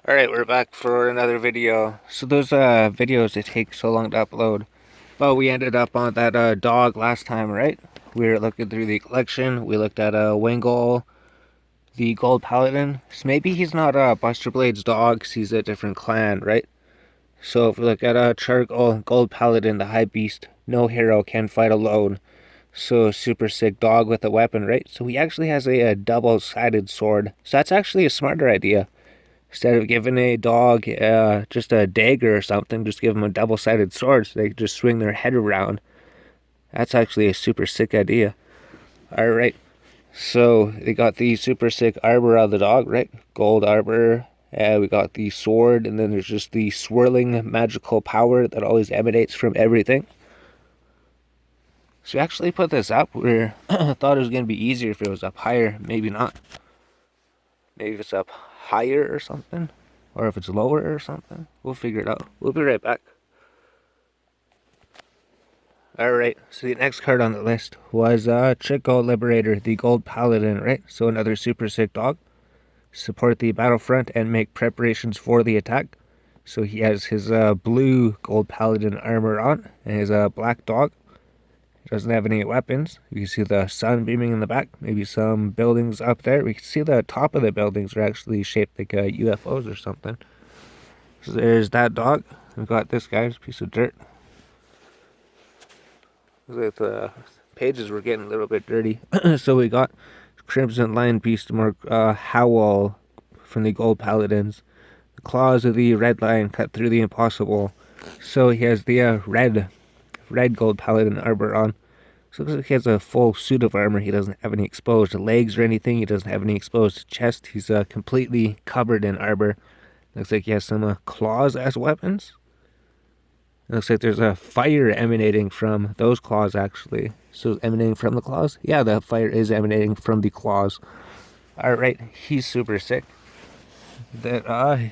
Alright, we're back for another video. So those videos, they take so long to upload. But we ended up on that dog last time, right? We were looking through the collection. We looked at Wingle, the Gold Paladin. So maybe he's not Buster Blade's dog, 'cause he's a different clan, right? So if we look at Charcoal, Gold Paladin, the High Beast, no hero can fight alone. So super sick dog with a weapon, right? So he actually has a double-sided sword. So that's actually a smarter idea. Instead of giving a dog just a dagger or something, just give them a double-sided sword so they can just swing their head around. That's actually a super sick idea. Alright, so they got the super sick arbor of the dog, right? Gold arbor. We got the sword, and then there's just the swirling magical power that always emanates from everything. So we actually put this up where I thought it was going to be easier if it was up higher. Maybe not. Maybe if it's up higher or something, or if it's lower or something. We'll figure it out. We'll be right back. Alright, so the next card on the list was Chico Liberator, the Gold Paladin, right? So another super sick dog. Support the battlefront and make preparations for the attack. So he has his blue Gold Paladin armor on and his black dog. He doesn't have any weapons. You can see the sun beaming in the back. Maybe some buildings up there. We can see the top of the buildings are actually shaped like UFOs or something. So there's that dog. We've got this guy's piece of dirt. The pages were getting a little bit dirty. So we got Crimson Lion Beast Mark Howl from the Gold Paladins. The claws of the Red Lion cut through the impossible. So he has the red Gold Paladin armor on. So it looks like he has a full suit of armor. He doesn't have any exposed legs or anything. He doesn't have any exposed chest. He's completely covered in armor. Looks like he has some claws as weapons. It looks like there's a fire emanating from those claws, actually. So emanating from the claws? Yeah, the fire is emanating from the claws. Alright, he's super sick. Here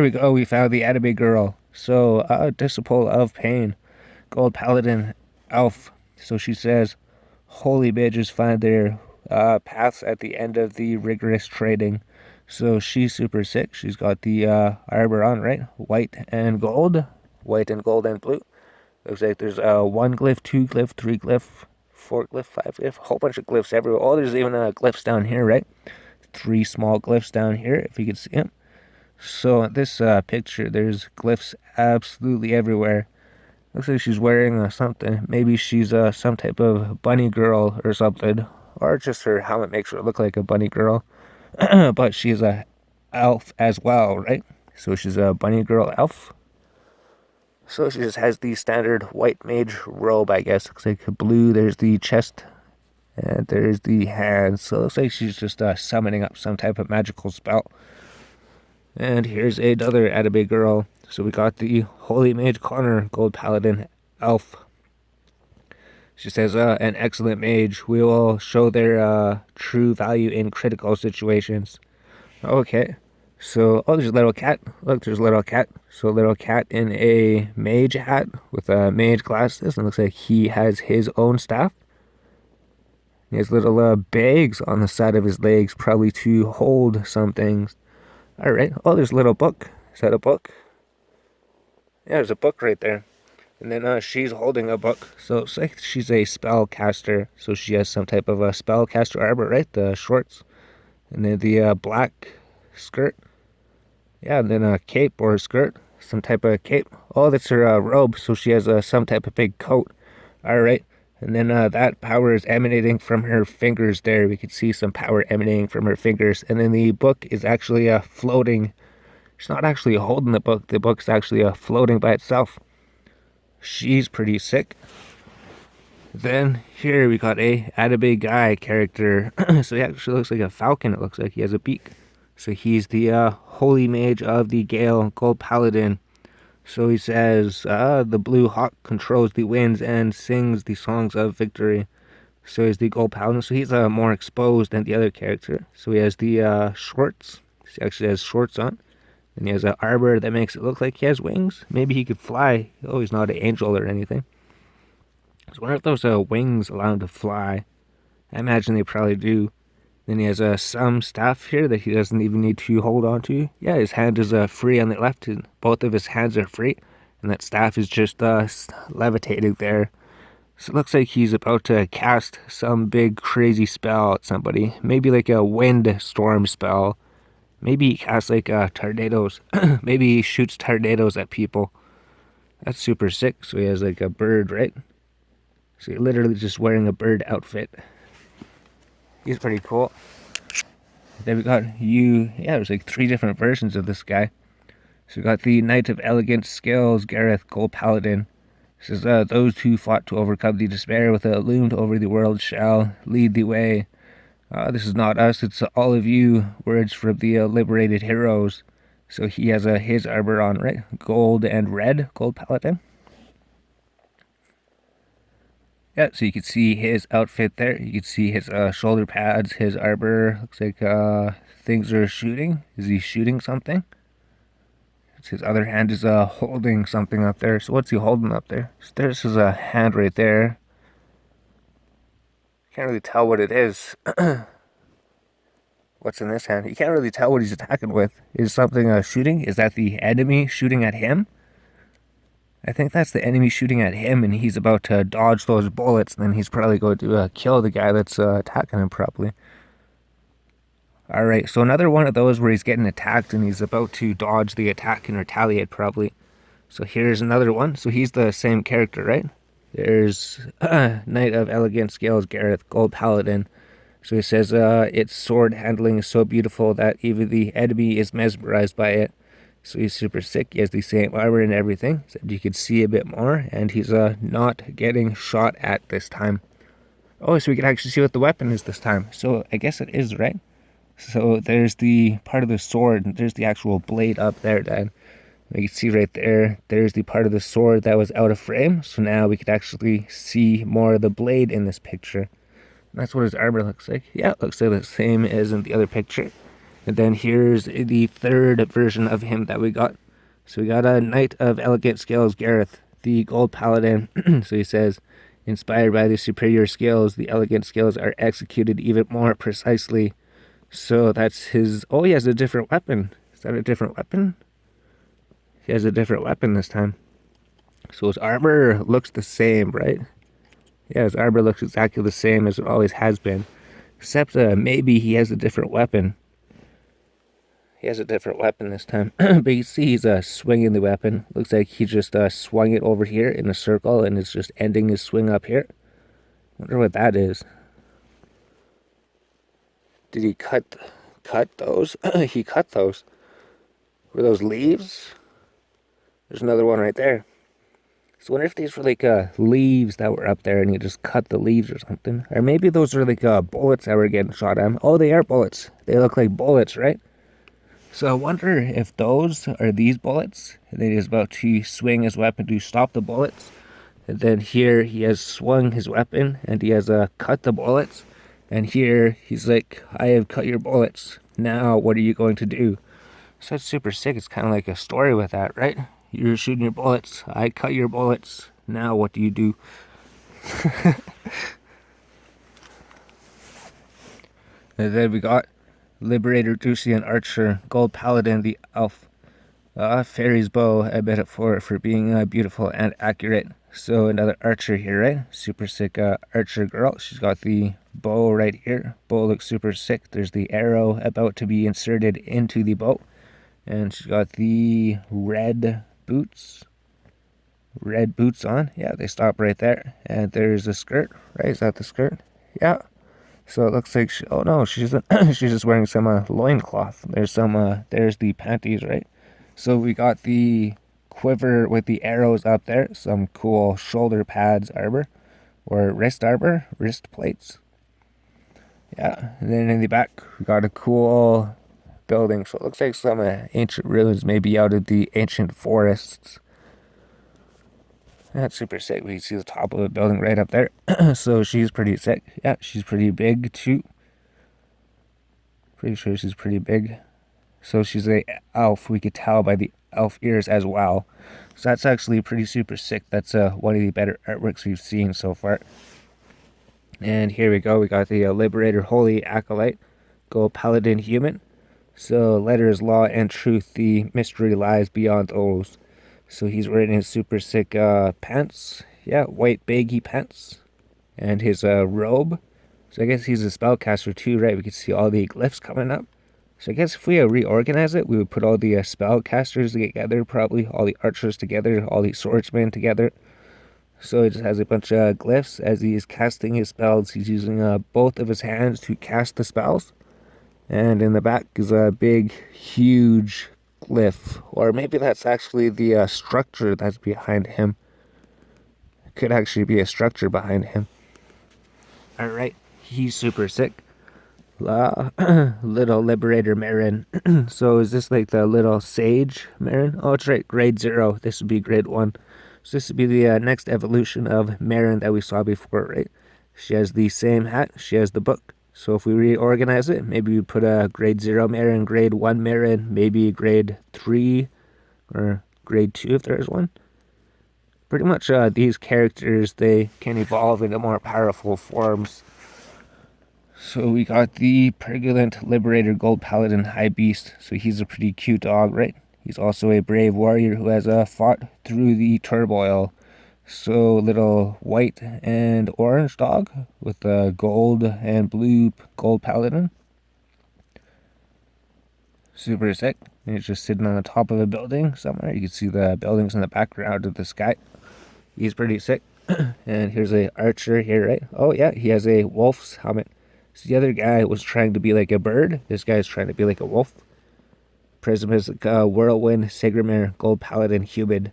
we go. We found the anime girl. So, Disciple of Pain. Gold Paladin Elf. So she says, holy bitches find their paths at the end of the rigorous trading. So she's super sick. She's got the armor on, right? White and gold. White and gold and blue. Looks like there's 1 glyph, 2 glyph, 3 glyph, 4 glyph, 5 glyph. A whole bunch of glyphs everywhere. Oh, there's even glyphs down here, right? 3 small glyphs down here, if you can see them. So in this picture, there's glyphs absolutely everywhere. Looks like she's wearing something. Maybe she's some type of bunny girl or something. Or just her helmet makes her look like a bunny girl. But she's a elf as well, right? So she's a bunny girl elf. So she just has the standard white mage robe, I guess. Looks like blue. There's the chest. And there's the hands. So it looks like she's just summoning up some type of magical spell. And here's another anime girl. So we got the Holy Mage Connor, Gold Paladin Elf. She says, an excellent mage. We will show their true value in critical situations. Okay. So, oh, there's a little cat. Look, there's a little cat. So, a little cat in a mage hat with mage glasses. And looks like he has his own staff. He has little bags on the side of his legs, probably to hold some things. Alright. Oh, there's a little book. Is that a book? Yeah, there's a book right there. And then she's holding a book. So it's like she's a spellcaster. So she has some type of a spellcaster armor, right? The shorts. And then the black skirt. Yeah, and then a cape or a skirt. Some type of cape. Oh, that's her robe. So she has some type of big coat. Alright. And then that power is emanating from her fingers there. We can see some power emanating from her fingers. And then the book is actually floating. She's not actually holding the book. The book's actually floating by itself. She's pretty sick. Then here we got a anime guy character. So he actually looks like a falcon. It looks like he has a beak. So he's the holy mage of the Gale, Gold Paladin. So he says, the blue hawk controls the winds and sings the songs of victory. So he's the Gold Paladin. So he's more exposed than the other character. So he has the shorts. He actually has shorts on. And he has an armor that makes it look like he has wings. Maybe he could fly. Oh, he's not an angel or anything. I wonder if those wings allow him to fly. I imagine they probably do. Then he has some staff here that he doesn't even need to hold on to. Yeah, his hand is free on the left, and both of his hands are free. And that staff is just levitating there. So it looks like he's about to cast some big crazy spell at somebody. Maybe like a wind storm spell. Maybe he casts like tornadoes. Maybe he shoots tornadoes at people. That's super sick. So he has like a bird, right? So he's literally just wearing a bird outfit. He's pretty cool. Then we got there's like 3 different versions of this guy. So we got the Knight of Elegant Skills, Gareth, Gold Paladin. It says, those who fought to overcome the despair with a loomed over the world shall lead the way. This is not us, it's all of you. Words from the liberated heroes. So he has his armor on, right? Gold and red, Gold Paladin. Yeah, so you can see his outfit there. You can see his shoulder pads, his armor. Looks like things are shooting. Is he shooting something? His other hand is holding something up there. So what's he holding up there? So there's his hand right there. Can't really tell what it is. What's in this hand? You can't really tell what he's attacking with. Is something shooting? Is that the enemy shooting at him? I think that's the enemy shooting at him, and he's about to dodge those bullets, and then he's probably going to kill the guy that's attacking him probably. Alright, so another one of those where he's getting attacked and he's about to dodge the attack and retaliate probably. So here's another one. So he's the same character, right? There's Knight of Elegant Scales, Gareth, Gold Paladin. So he says, its sword handling is so beautiful that even the enemy is mesmerized by it. So he's super sick. He has the same armor and everything. So you can see a bit more. And he's not getting shot at this time. Oh, so we can actually see what the weapon is this time. So I guess it is, right? So there's the part of the sword, and there's the actual blade up there then. You can see right there, there's the part of the sword that was out of frame. So now we could actually see more of the blade in this picture. And that's what his armor looks like. Yeah, it looks like the same as in the other picture. And then here's the third version of him that we got. So we got a Knight of Elegant Scales, Gareth, the Gold Paladin. So he says, inspired by the superior skills, the elegant skills are executed even more precisely. So that's his... Oh, he has a different weapon. Is that a different weapon? He has a different weapon this time. So his armor looks the same, right? Yeah, his armor looks exactly the same as it always has been. Except maybe he has a different weapon. He has a different weapon this time. But you see he's swinging the weapon. Looks like he just swung it over here in a circle and is just ending his swing up here. Wonder what that is. Did he cut those? He cut those. Were those leaves? There's another one right there. So I wonder if these were like leaves that were up there and he just cut the leaves or something. Or maybe those are like bullets that were getting shot at him. Oh, they are bullets. They look like bullets, right? So I wonder if those are these bullets. And then he's about to swing his weapon to stop the bullets. And then here he has swung his weapon and he has cut the bullets. And here he's like, I have cut your bullets. Now what are you going to do? So it's super sick. It's kind of like a story with that, right? You're shooting your bullets. I cut your bullets. Now what do you do? And then we got Liberator, Drusian Archer, Gold Paladin, the Elf. Fairy's bow, a metaphor for being beautiful and accurate. So another archer here, right? Super sick archer girl. She's got the bow right here. Bow looks super sick. There's the arrow about to be inserted into the bow. And she's got the red boots. Red boots on. Yeah, they stop right there. And there's a skirt, right? Is that the skirt? Yeah. So it looks like oh no, she's she's just wearing some loincloth. There's there's the panties, right? So we got the quiver with the arrows up there, some cool shoulder pads armor, or wrist armor, wrist plates. Yeah, and then in the back we got a cool building. So it looks like some ancient ruins, maybe out of the ancient forests. That's super sick. We can see the top of the building right up there. So she's pretty sick. Yeah, she's pretty big too. Pretty sure she's pretty big. So she's a elf. We could tell by the elf ears as well. So that's actually pretty super sick. That's one of the better artworks we've seen so far. And here we go. We got the Liberator Holy Acolyte. Gold Paladin human. So letters, law, and truth, the mystery lies beyond those. So he's wearing his super sick pants. Yeah, white baggy pants. And his robe. So I guess he's a spellcaster too, right? We can see all the glyphs coming up. So I guess if we reorganize it, we would put all the spellcasters together, probably. All the archers together, all the swordsmen together. So he just has a bunch of glyphs. As he is casting his spells, he's using both of his hands to cast the spells. And in the back is a big, huge glyph. Or maybe that's actually the structure that's behind him. It could actually be a structure behind him. Alright, he's super sick. Little Liberator Marin. So is this like the little Sage Marin? Oh, it's right, grade 0. This would be grade 1. So this would be the next evolution of Marin that we saw before, right? She has the same hat. She has the book. So if we reorganize it, maybe we put a grade 0 Marin, grade 1 Marin, maybe grade 3 or grade 2 if there's one. Pretty much these characters, they can evolve into more powerful forms. So we got the Purulent Liberator Gold Paladin High Beast. So he's a pretty cute dog, right? He's also a brave warrior who has fought through the turmoil. So little white and orange dog with a gold and blue gold paladin. Super sick. And he's just sitting on the top of a building somewhere. You can see the buildings in the background of the sky. He's pretty sick. And here's a archer here, right? Oh yeah, he has a wolf's helmet. So the other guy was trying to be like a bird. This guy's trying to be like a wolf. Prism is like a whirlwind, Sigramere, gold paladin, human.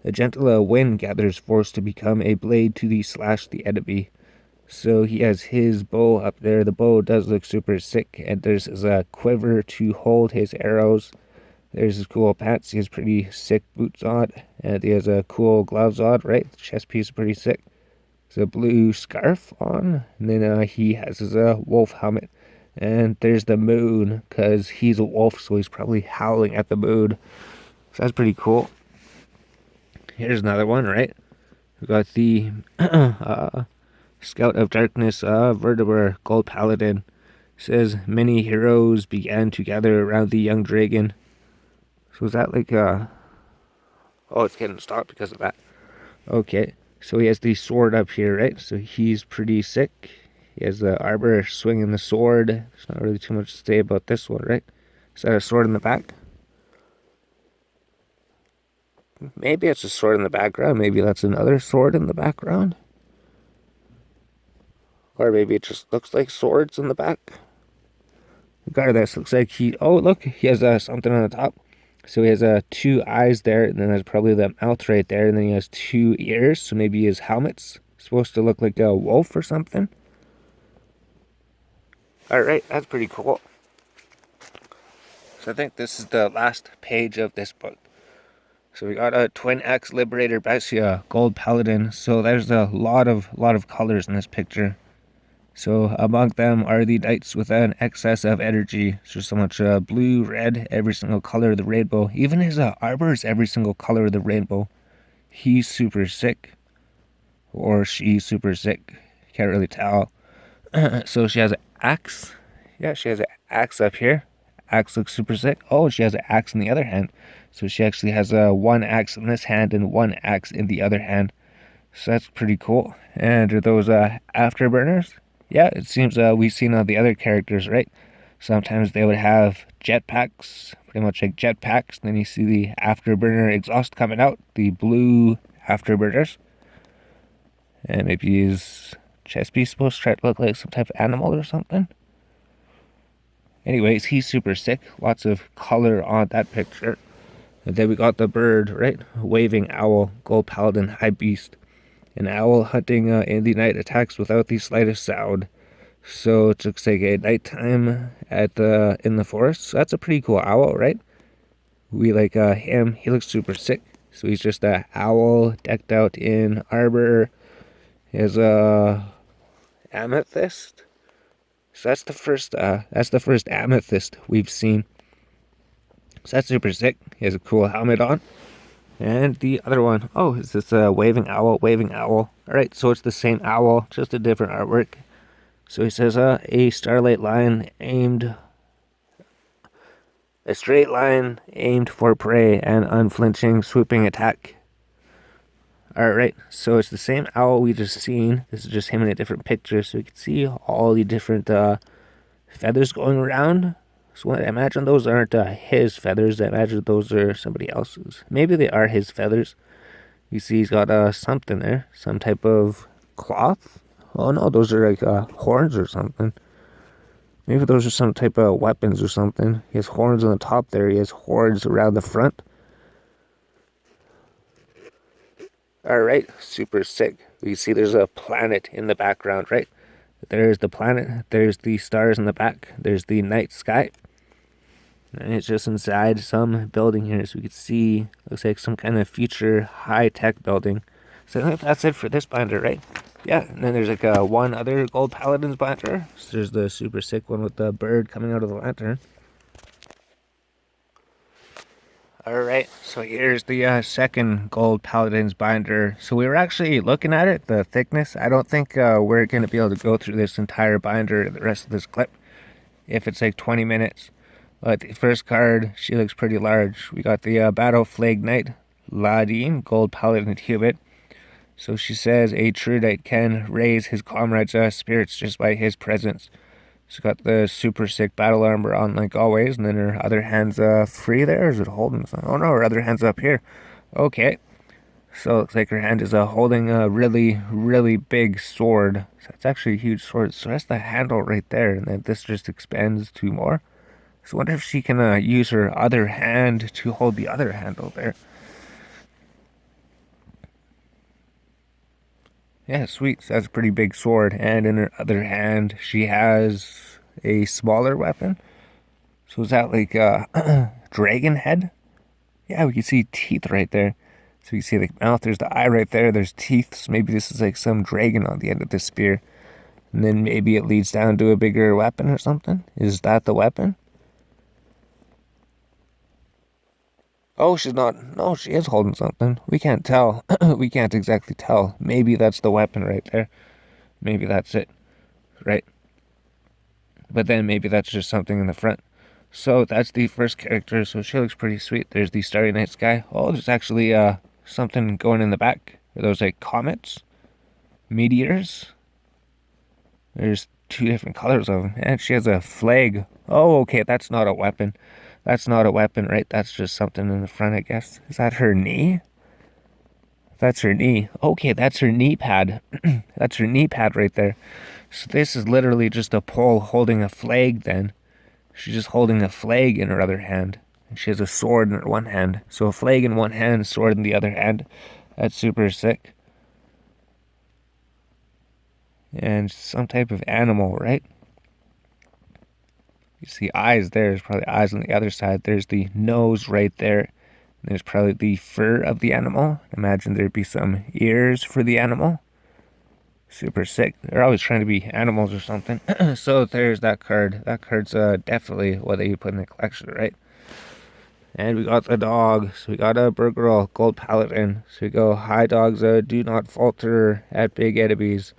A gentle wind gathers force to become a blade to slash the enemy. So he has his bow up there. The bow does look super sick. And there's a quiver to hold his arrows. There's his cool pants. He has pretty sick boots on. And he has a cool gloves on, right? The chest piece is pretty sick. There's a blue scarf on. And then he has his wolf helmet. And there's the moon, because he's a wolf, so he's probably howling at the moon. So that's pretty cool. Here's another one, right? We got the Scout of Darkness Vertebrae Gold Paladin. It says, many heroes began to gather around the young dragon. So is that like oh, it's getting stopped because of that. Okay, so he has the sword up here, right? So he's pretty sick. He has the armor swinging the sword. There's not really too much to say about this one, right? Is that a sword in the back? Maybe it's a sword in the background. Maybe that's another sword in the background. Or maybe it just looks like swords in the back. Regardless, looks like he... Oh, look, he has something on the top. So he has 2 eyes there, and then there's probably the mouth right there, and then he has 2 ears. So maybe his helmet's supposed to look like a wolf or something. Alright, that's pretty cool. So I think this is the last page of this book. So we got a Twin Axe Liberator Basia Gold Paladin. So there's a lot of colors in this picture. So among them are the knights with an excess of energy. So so much blue, red, every single color of the rainbow. Even his armor is every single color of the rainbow. He's super sick. Or she's super sick. Can't really tell. So she has an axe. Yeah, she has an axe up here. Axe looks super sick. Oh, she has an axe in the other hand. So she actually has one axe in this hand and one axe in the other hand. So that's pretty cool. And are those afterburners? Yeah, it seems we've seen the other characters, right? Sometimes they would have jetpacks, pretty much like jetpacks. Then you see the afterburner exhaust coming out, the blue afterburners. And maybe his chest piece supposed to try to look like some type of animal or something. Anyways, he's super sick. Lots of color on that picture. And then we got the bird, right? Waving owl, gold paladin, high beast. An owl hunting in the night attacks without the slightest sound. So it looks like a nighttime in the forest. So that's a pretty cool owl, right? We like him. He looks super sick. So he's just an owl decked out in armor. He has a amethyst. So that's the first amethyst we've seen. So that's super sick. He has a cool helmet on. And the other one, oh, is this a waving owl? Alright, so it's the same owl, just a different artwork. So he says, a straight line aimed for prey and unflinching swooping attack. Alright, so it's the same owl we just seen. This is just him in a different picture, so you can see all the different feathers going around. So I imagine those aren't his feathers. I imagine those are somebody else's. Maybe they are his feathers. You see he's got something there. Some type of cloth. Oh no, those are like horns or something. Maybe those are some type of weapons or something. He has horns on the top there. He has horns around the front. Alright, super sick. You see there's a planet in the background, right? There's the planet. There's the stars in the back. There's the night sky. And it's just inside some building here. So we can see, looks like some kind of future high-tech building. So I think that's it for this binder, right? Yeah, and then there's like one other Gold Paladins binder. So there's the super sick one with the bird coming out of the lantern. Alright, so here's the second Gold Paladins binder. So we were actually looking at it, the thickness. I don't think we're going to be able to go through this entire binder, the rest of this clip, if it's like 20 minutes. But the first card, she looks pretty large. We got the Battle Flag Knight, Ladin, Gold Paladin Cubit. So she says a true knight can raise his comrades' spirits just by his presence. She's got the super sick battle armor on like always, and then her other hand's free there, or is it holding something? Oh no, her other hand's up here. Okay. So it looks like her hand is holding a really, really big sword. So it's actually a huge sword. So that's the handle right there, and then this just expands to more. So I wonder if she can use her other hand to hold the other handle there. Yeah, sweet. So that's a pretty big sword. And in her other hand, she has a smaller weapon. So is that like a dragon head? Yeah, we can see teeth right there. So you see the mouth, there's the eye right there, there's teeth. So maybe this is like some dragon on the end of the spear. And then maybe it leads down to a bigger weapon or something. Is that the weapon? Oh, she's not. No, she is holding something. We can't tell. We can't exactly tell. Maybe that's the weapon right there. Maybe that's it. Right? But then maybe that's just something in the front. So that's the first character. So she looks pretty sweet. There's the Starry Night Sky. Oh, there's actually something going in the back. Are those like comets? Meteors? There's two different colors of them. And she has a flag. Oh, okay. That's not a weapon. That's not a weapon, right? That's just something in the front, I guess. Is that her knee? That's her knee. Okay, that's her knee pad. That's her knee pad right there. So this is literally just a pole holding a flag then. She's just holding a flag in her other hand. And she has a sword in her one hand. So a flag in one hand, sword in the other hand. That's super sick. And some type of animal, right? You see eyes there. There's probably eyes on the other side. There's the nose right there. There's probably the fur of the animal. Imagine there'd be some ears for the animal. Super sick. They're always trying to be animals or something. So there's that card. That card's definitely what you put in the collection, right? And we got the dog. So we got a Burger Gold Paladin. So we go, hi dogs, do not falter at big enemies.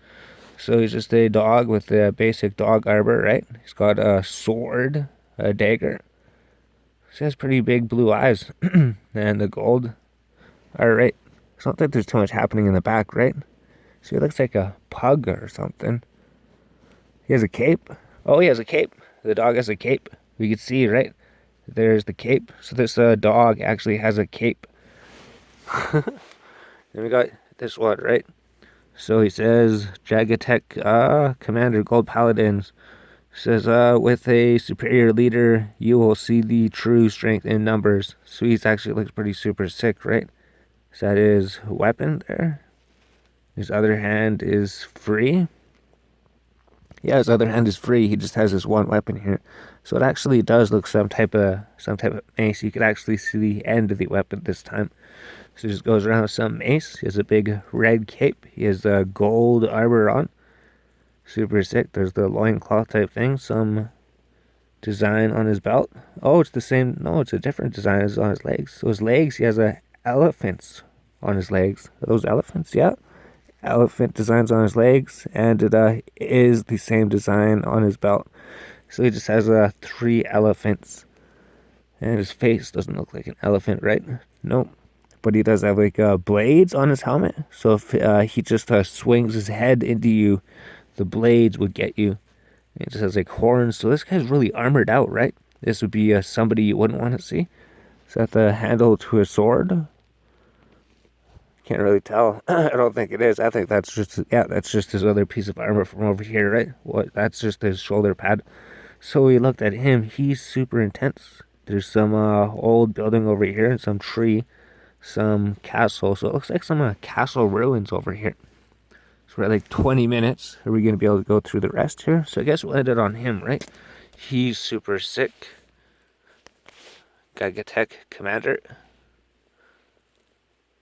So he's just a dog with the basic dog armor, right? He's got a sword, a dagger. He has pretty big blue eyes. And the gold. Alright. I don't think there's too much happening in the back, right? So he looks like a pug or something. He has a cape. Oh, he has a cape. The dog has a cape. We can see, right? There's the cape. So this dog actually has a cape. Then we got this one, right? So he says, Jagatek, Commander Gold Paladins. Says, with a superior leader, you will see the true strength in numbers. So he actually looks pretty super sick, right? Is that his weapon there? His other hand is free. Yeah, his other hand is free. He just has his one weapon here. So it actually does look some type of mace. You could actually see the end of the weapon this time. So he just goes around with some mace. He has a big red cape. He has the gold armor on. Super sick. There's the loincloth type thing. Some design on his belt. Oh, it's the same. No, it's a different design as on his legs. So his legs, he has elephants on his legs. Are those elephants? Yeah. elephant designs on his legs, and it is the same design on his belt. So he just has 3 elephants, and his face doesn't look like an elephant, right? Nope. But he does have like blades on his helmet. So if he just swings his head into you, the blades would get you. It just has like horns. So this guy's really armored out, right? This would be somebody you wouldn't want to see. Is that the handle to a sword? Can't really tell. I don't think it is. I think that's just, yeah, that's just his other piece of armor from over here, right? What? That's just his shoulder pad. So we looked at him. He's super intense. There's some old building over here and some tree, some castle. So it looks like some castle ruins over here. So we're at like 20 minutes. Are we going to be able to go through the rest here? So I guess we'll end it on him, right? He's super sick. Gigatech Commander.